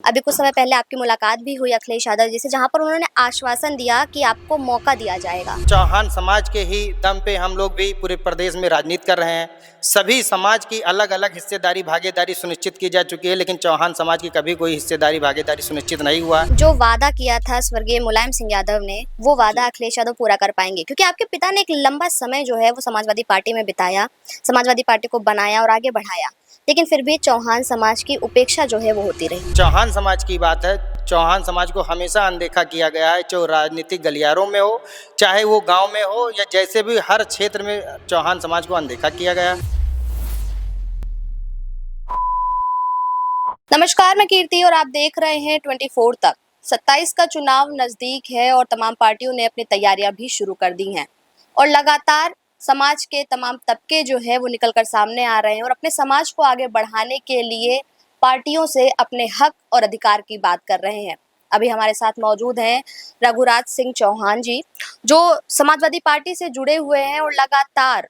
अभी कुछ समय पहले आपकी मुलाकात भी हुई अखिलेश यादव जी से, जहां पर उन्होंने आश्वासन दिया कि आपको मौका दिया जाएगा। चौहान समाज के ही दम पे हम लोग भी पूरे प्रदेश में राजनीति कर रहे हैं। सभी समाज की अलग अलग हिस्सेदारी भागीदारी सुनिश्चित की जा चुकी है, लेकिन चौहान समाज की कभी कोई हिस्सेदारी भागीदारी सुनिश्चित नहीं हुआ। जो वादा किया था स्वर्गीय मुलायम सिंह यादव ने, वो वादा अखिलेश यादव पूरा कर पाएंगे? क्योंकि आपके पिता ने एक लंबा समय जो है वो समाजवादी पार्टी में बिताया, समाजवादी पार्टी को बनाया और आगे बढ़ाया, लेकिन फिर भी चौहान समाज की उपेक्षा जो है वो होती रही। चौहान समाज की बात है, चौहान समाज को हमेशा अनदेखा किया गया है, चाहे राजनीतिक गलियारों में हो, चाहे वो गांव में हो, या जैसे भी हर क्षेत्र में चौहान समाज को अनदेखा किया गया। नमस्कार, मैं कीर्ति और आप देख रहे हैं 24 तक। 27 का चुनाव नजदीक है और तमाम पार्टियों ने अपनी तैयारियां भी शुरू कर दी हैं और लगातार समाज के तमाम तबके जो है वो निकलकर सामने आ रहे हैं और अपने समाज को आगे बढ़ाने के लिए पार्टियों से अपने हक और अधिकार की बात कर रहे हैं। अभी हमारे साथ मौजूद हैं रघुराज सिंह चौहान जी, जो समाजवादी पार्टी से जुड़े हुए हैं और लगातार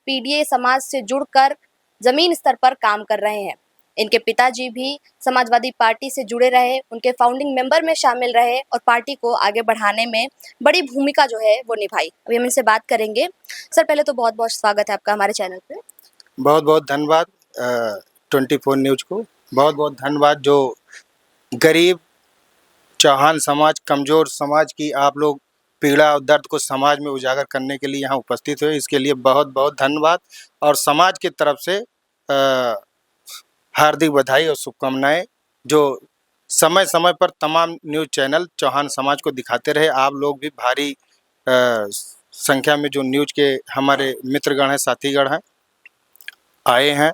पीडीए समाज से जुड़कर जमीन स्तर पर काम कर रहे हैं। इनके पिताजी भी समाजवादी पार्टी से जुड़े रहे, उनके फाउंडिंग मेंबर में शामिल रहे और पार्टी को आगे बढ़ाने में बड़ी भूमिका जो है वो निभाई। अभी हम इनसे बात करेंगे। सर, पहले तो बहुत बहुत स्वागत है आपका हमारे चैनल पे। बहुत बहुत धन्यवाद 24 न्यूज को, बहुत बहुत धन्यवाद जो गरीब चौहान समाज, कमज़ोर समाज की आप लोग पीड़ा और दर्द को समाज में उजागर करने के लिए यहाँ उपस्थित हुए, इसके लिए बहुत बहुत धन्यवाद। और समाज की तरफ से हार्दिक बधाई और शुभकामनाएं। जो समय समय पर तमाम न्यूज़ चैनल चौहान समाज को दिखाते रहे, आप लोग भी भारी संख्या में जो न्यूज़ के हमारे मित्रगण हैं, साथीगण हैं, आए हैं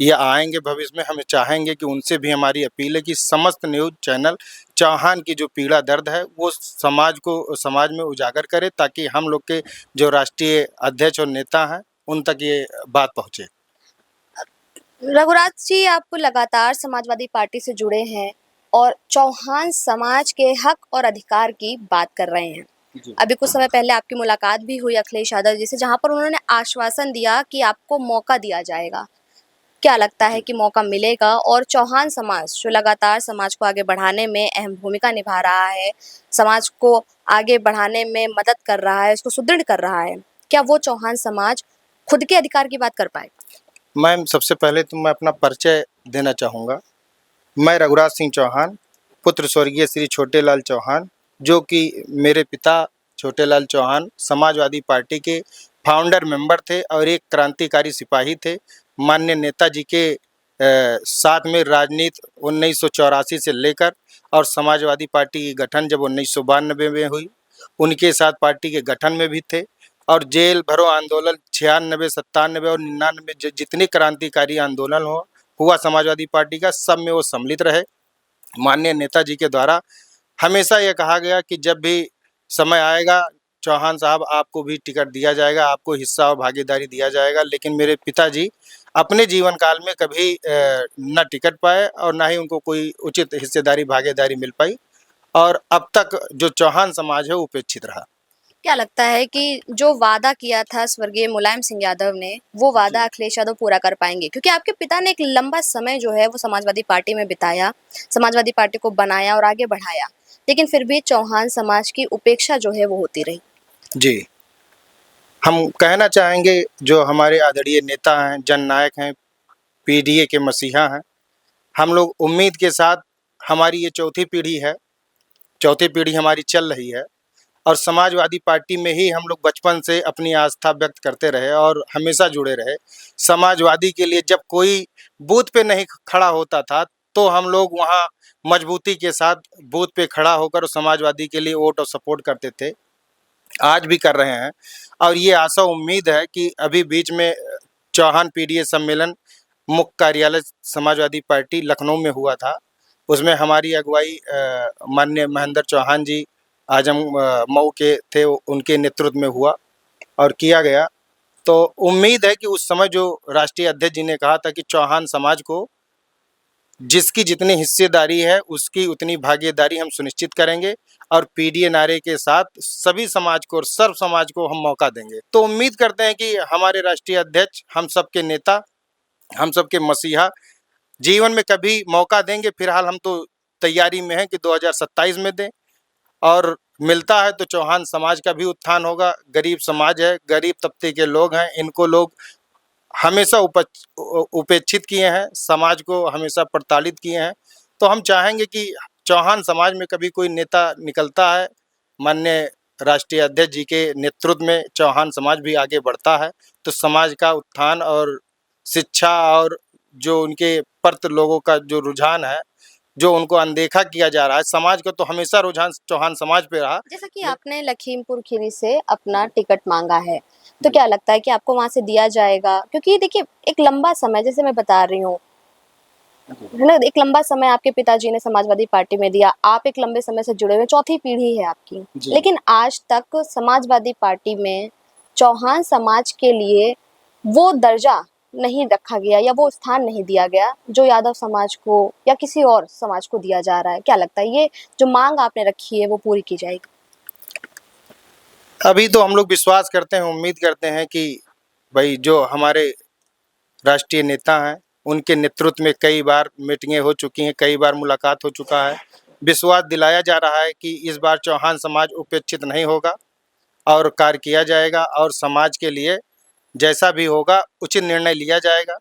या आएंगे भविष्य में। हमें चाहेंगे कि उनसे भी हमारी अपील है कि समस्त न्यूज़ चैनल चौहान की जो पीड़ा दर्द है वो समाज में उजागर करे, ताकि हम लोग के जो राष्ट्रीय अध्यक्ष और नेता हैं उन तक ये बात पहुँचे। रघुराज जी, आप लगातार समाजवादी पार्टी से जुड़े हैं और चौहान समाज के हक और अधिकार की बात कर रहे हैं। अभी कुछ समय पहले आपकी मुलाकात भी हुई अखिलेश यादव जी से, जहां पर उन्होंने आश्वासन दिया कि आपको मौका दिया जाएगा। क्या लगता है कि मौका मिलेगा? और चौहान समाज जो लगातार समाज को आगे बढ़ाने में अहम भूमिका निभा रहा है, समाज को आगे बढ़ाने में मदद कर रहा है, उसको सुदृढ़ कर रहा है, क्या वो चौहान समाज खुद के अधिकार की बात कर पाएगा? मैम, सबसे पहले तो मैं अपना परिचय देना चाहूँगा। मैं रघुराज सिंह चौहान, पुत्र स्वर्गीय श्री छोटेलाल चौहान, जो कि मेरे पिता छोटेलाल चौहान समाजवादी पार्टी के फाउंडर मेंबर थे और एक क्रांतिकारी सिपाही थे। माननीय नेताजी के साथ में राजनीति 1984 से लेकर और समाजवादी पार्टी की गठन जब 1992 में हुई, उनके साथ पार्टी के गठन में भी थे। और जेल भरो आंदोलन 96, 97 और 99 जितने क्रांतिकारी आंदोलन हुआ समाजवादी पार्टी का, सब में वो सम्मिलित रहे। माननीय नेताजी के द्वारा हमेशा ये कहा गया कि जब भी समय आएगा चौहान साहब, आपको भी टिकट दिया जाएगा, आपको हिस्सा और भागीदारी दिया जाएगा। लेकिन मेरे पिताजी अपने जीवन काल में कभी न टिकट पाए और ना ही उनको कोई उचित हिस्सेदारी भागीदारी मिल पाई, और अब तक जो चौहान समाज है वो उपेक्षित रहा। क्या लगता है कि जो वादा किया था स्वर्गीय मुलायम सिंह यादव ने, वो वादा अखिलेश यादव पूरा कर पाएंगे? क्योंकि आपके पिता ने एक लंबा समय जो है वो समाजवादी पार्टी में बिताया, समाजवादी पार्टी को बनाया और आगे बढ़ाया, लेकिन फिर भी चौहान समाज की उपेक्षा जो है वो होती रही। जी, हम कहना चाहेंगे जो हमारे आदरणीय नेता हैं, जननायक हैं, पीडीए के मसीहा हैं, हम लोग उम्मीद के साथ, हमारी ये चौथी पीढ़ी है, चौथी पीढ़ी हमारी चल रही है और समाजवादी पार्टी में ही हम लोग बचपन से अपनी आस्था व्यक्त करते रहे और हमेशा जुड़े रहे। समाजवादी के लिए जब कोई बूथ पे नहीं खड़ा होता था तो हम लोग वहाँ मजबूती के साथ बूथ पे खड़ा होकर समाजवादी के लिए वोट और सपोर्ट करते थे, आज भी कर रहे हैं। और ये आशा उम्मीद है कि अभी बीच में चौहान पीडीए सम्मेलन मुख्य कार्यालय समाजवादी पार्टी लखनऊ में हुआ था, उसमें हमारी अगुवाई माननीय महेंद्र चौहान जी आजम मऊ के थे, उनके नेतृत्व में हुआ और किया गया। तो उम्मीद है कि उस समय जो राष्ट्रीय अध्यक्ष जी ने कहा था कि चौहान समाज को जिसकी जितनी हिस्सेदारी है उसकी उतनी भागीदारी हम सुनिश्चित करेंगे और पीडीए नारे के साथ सभी समाज को और सर्व समाज को हम मौका देंगे। तो उम्मीद करते हैं कि हमारे राष्ट्रीय अध्यक्ष, हम सबके नेता, हम सबके मसीहा जीवन में कभी मौका देंगे। फिलहाल हम तो तैयारी में हैं कि 2027 में दें, और मिलता है तो चौहान समाज का भी उत्थान होगा। गरीब समाज है, गरीब तबके के लोग हैं, इनको लोग हमेशा उपेक्षित किए हैं, समाज को हमेशा प्रताड़ित किए हैं। तो हम चाहेंगे कि चौहान समाज में कभी कोई नेता निकलता है, माननीय राष्ट्रीय अध्यक्ष जी के नेतृत्व में चौहान समाज भी आगे बढ़ता है, तो समाज का उत्थान और शिक्षा और जो उनके प्रति लोगों का जो रुझान है, जो उनको अनदेखा किया जा रहा है, समाज का तो हमेशा रुझान चौहान समाज पे रहा। जैसा कि आपने लखीमपुर खीरी से अपना टिकट मांगा है, तो क्या लगता है कि आपको वहां से दिया जाएगा? क्योंकि देखिए, एक लंबा समय, जैसे मैं बता रही हूँ, है ना, एक लंबा समय आपके पिताजी ने समाजवादी पार्टी में दिया, आप एक लंबे समय से जुड़े हुए, चौथी पीढ़ी है आपकी, लेकिन आज तक समाजवादी पार्टी में चौहान समाज के लिए वो दर्जा नहीं रखा गया या वो स्थान नहीं दिया गया जो यादव समाज को या किसी और समाज को दिया जा रहा है। क्या लगता है ये जो मांग आपने रखी है वो पूरी की जाएगी? अभी तो हम लोग विश्वास करते हैं, उम्मीद करते हैं कि भाई जो हमारे राष्ट्रीय नेता हैं, उनके नेतृत्व में कई बार मीटिंगें हो चुकी हैं, कई बार मुलाकात हो चुका है। विश्वास दिलाया जा रहा है कि इस बार चौहान समाज उपेक्षित नहीं होगा और कार्य किया जाएगा, और समाज के लिए जैसा भी होगा उचित निर्णय लिया जाएगा।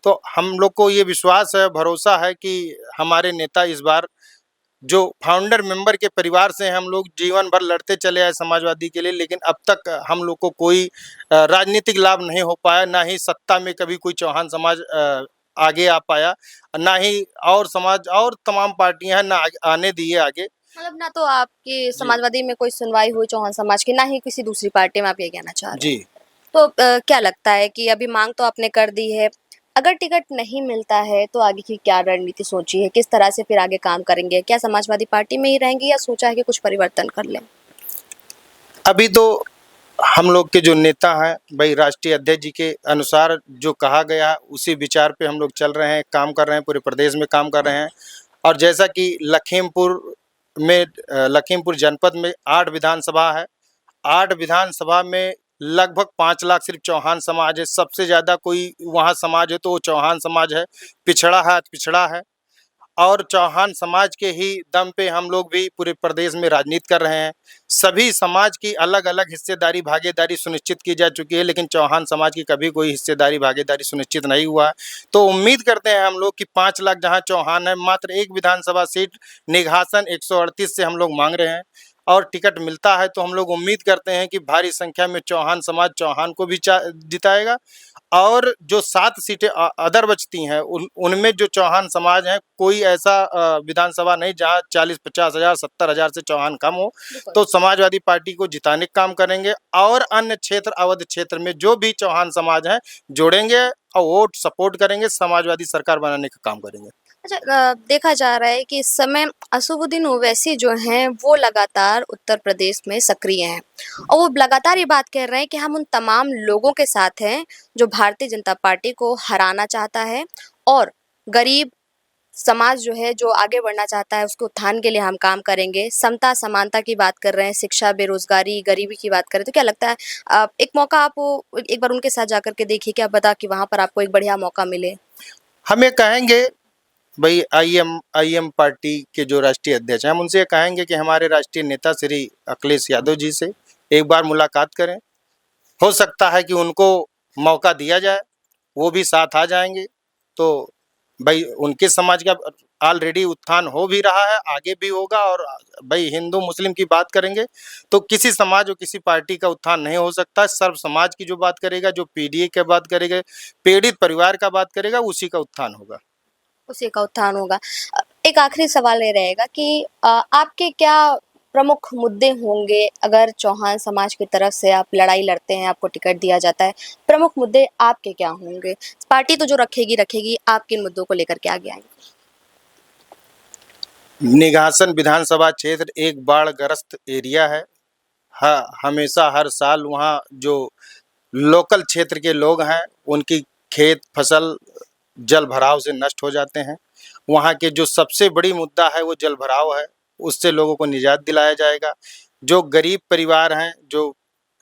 तो हम लोग को ये विश्वास है, भरोसा है कि हमारे नेता इस बार, जो फाउंडर मेंबर के परिवार से हैं, हम लोग जीवन भर लड़ते चले आए समाजवादी के लिए, लेकिन अब तक हम लोग को कोई राजनीतिक लाभ नहीं हो पाया, ना ही सत्ता में कभी कोई चौहान समाज आगे आ पाया, ना ही और समाज और तमाम पार्टियां हैं, ना आने दिए आगे। मतलब ना तो आपकी समाजवादी में कोई सुनवाई हुई चौहान समाज की, ना ही किसी दूसरी पार्टी में, आप ये कहना चाह रहे हैं? जी। तो क्या लगता है कि अभी मांग तो आपने कर दी है, अगर टिकट नहीं मिलता है तो आगे की क्या रणनीति सोची है? किस तरह से फिर आगे काम करेंगे? क्या समाजवादी पार्टी में ही रहेंगे या सोचा है कि कुछ परिवर्तन कर लें? अभी तो हम लोग के जो नेता हैं, भाई राष्ट्रीय अध्यक्ष जी के अनुसार जो कहा गया उसी विचार पे हम लोग चल रहे हैं, काम कर रहे हैं, पूरे प्रदेश में काम कर रहे हैं। और जैसा कि लखीमपुर जनपद में 8 विधानसभा है, 8 विधानसभा में लगभग 5 लाख सिर्फ चौहान समाज है। सबसे ज़्यादा कोई वहाँ समाज है तो वो चौहान समाज है, पिछड़ा है, अति पिछड़ा है। और चौहान समाज के ही दम पे हम लोग भी पूरे प्रदेश में राजनीति कर रहे हैं। सभी समाज की अलग-अलग हिस्सेदारी, भागीदारी सुनिश्चित की जा चुकी है, लेकिन चौहान समाज की कभी कोई हिस्सेदारी, भागीदारी सुनिश्चित नहीं हुआ है। तो उम्मीद करते हैं हम लोग कि 5 लाख जहाँ चौहान है, मात्र एक विधानसभा सीट निघासन 138 से हम लोग मांग रहे हैं, और टिकट मिलता है तो हम लोग उम्मीद करते हैं कि भारी संख्या में चौहान समाज चौहान को भी जिताएगा। और जो 7 सीटें अदर बचती हैं, उनमें जो चौहान समाज हैं, कोई ऐसा विधानसभा नहीं जहां 40-50 हज़ार, 70 हज़ार से चौहान कम हो। तो समाजवादी पार्टी को जिताने का काम करेंगे, और अन्य क्षेत्र, अवध क्षेत्र में जो भी चौहान समाज हैं, जोड़ेंगे और वोट सपोर्ट करेंगे, समाजवादी सरकार बनाने का काम करेंगे। अच्छा, देखा जा रहा है कि इस समय असदुद्दीन ओवैसी जो हैं वो लगातार उत्तर प्रदेश में सक्रिय हैं और वो लगातार ये बात कह रहे हैं कि हम उन तमाम लोगों के साथ हैं जो भारतीय जनता पार्टी को हराना चाहता है, और गरीब समाज जो है, जो आगे बढ़ना चाहता है, उसके उत्थान के लिए हम काम करेंगे। समता समानता की बात कर रहे हैं, शिक्षा, बेरोजगारी, गरीबी की बात करें, तो क्या लगता है एक मौका आप एक बार उनके साथ जाकर के देखिए, क्या पता कि वहाँ पर आपको एक बढ़िया मौका मिले। हम ये कहेंगे, भाई आईएम पार्टी के जो राष्ट्रीय अध्यक्ष हैं, हम उनसे ये कहेंगे कि हमारे राष्ट्रीय नेता श्री अखिलेश यादव जी से एक बार मुलाकात करें। हो सकता है कि उनको मौका दिया जाए, वो भी साथ आ जाएंगे। तो भाई उनके समाज का ऑलरेडी उत्थान हो भी रहा है, आगे भी होगा। और भाई हिंदू मुस्लिम की बात करेंगे तो किसी समाज और किसी पार्टी का उत्थान नहीं हो सकता। सर्व समाज की जो बात करेगा, जो पीडीए की बात करेगा, पीड़ित परिवार का बात करेगा, उसी का उत्थान होगा। उसी का उत्थान होगा। एक आखिरी सवाल ये रहेगा कि आपके क्या प्रमुख मुद्दे होंगे अगर चौहान समाज की तरफ से आप लड़ाई लड़ते हैं, आपको टिकट दिया जाता है, प्रमुख मुद्दे आपके क्या होंगे? पार्टी तो जो रखेगी, आप किन मुद्दों को लेकर के आगे आएँगे? निघासन विधानसभा क्षेत्र एक बाढ़ग्रस्त एरिया है। हमेशा हर साल वहाँ जो लोकल क्षेत्र के लोग हैं, उनकी खेत फसल जल भराव से नष्ट हो जाते हैं। वहाँ के जो सबसे बड़ी मुद्दा है वो जल भराव है, उससे लोगों को निजात दिलाया जाएगा। जो गरीब परिवार हैं, जो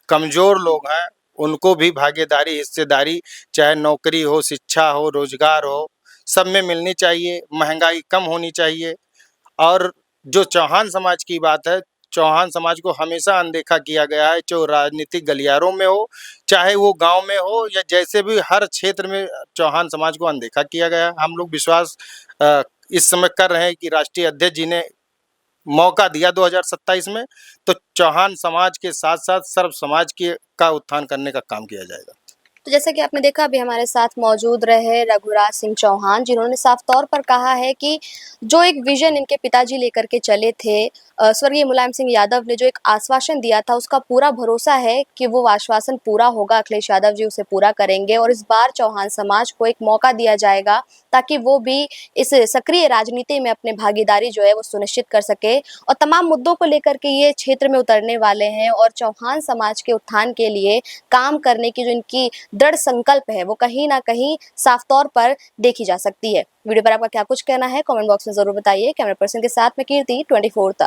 कमज़ोर लोग हैं, उनको भी भागीदारी, हिस्सेदारी, चाहे नौकरी हो, शिक्षा हो, रोजगार हो, सब में मिलनी चाहिए। महंगाई कम होनी चाहिए। और जो चौहान समाज की बात है, चौहान समाज को हमेशा अनदेखा किया गया है, जो राजनीतिक गलियारों में हो, चाहे वो गांव में हो या जैसे भी हर क्षेत्र में चौहान समाज को अनदेखा किया गया है। हम लोग विश्वास इस समय कर रहे हैं कि राष्ट्रीय अध्यक्ष जी ने मौका दिया 2027 में, तो चौहान समाज के साथ-साथ सर्व समाज का उत्थान करने का काम किया जाएगा। तो जैसा कि आपने देखा, अभी हमारे साथ मौजूद रहे रघुराज सिंह चौहान, जिन्होंने साफ तौर पर कहा है कि जो एक विजन इनके पिताजी लेकर के चले थे, स्वर्गीय मुलायम सिंह यादव ने जो एक आश्वासन दिया था, उसका पूरा भरोसा है कि वो आश्वासन पूरा होगा, अखिलेश यादव जी उसे पूरा करेंगे और इस बार चौहान समाज को एक मौका दिया जाएगा ताकि वो भी इस सक्रिय राजनीति में अपनी भागीदारी जो है वो सुनिश्चित कर सके। और तमाम मुद्दों को लेकर के ये क्षेत्र में उतरने वाले हैं और चौहान समाज के उत्थान के लिए काम करने की जो इनकी दृढ़ संकल्प है, वो कहीं ना कहीं साफ तौर पर देखी जा सकती है। वीडियो पर आपका क्या कुछ कहना है, कमेंट बॉक्स में जरूर बताइए। कैमरा पर्सन के साथ में कीर्ति, 24 तक।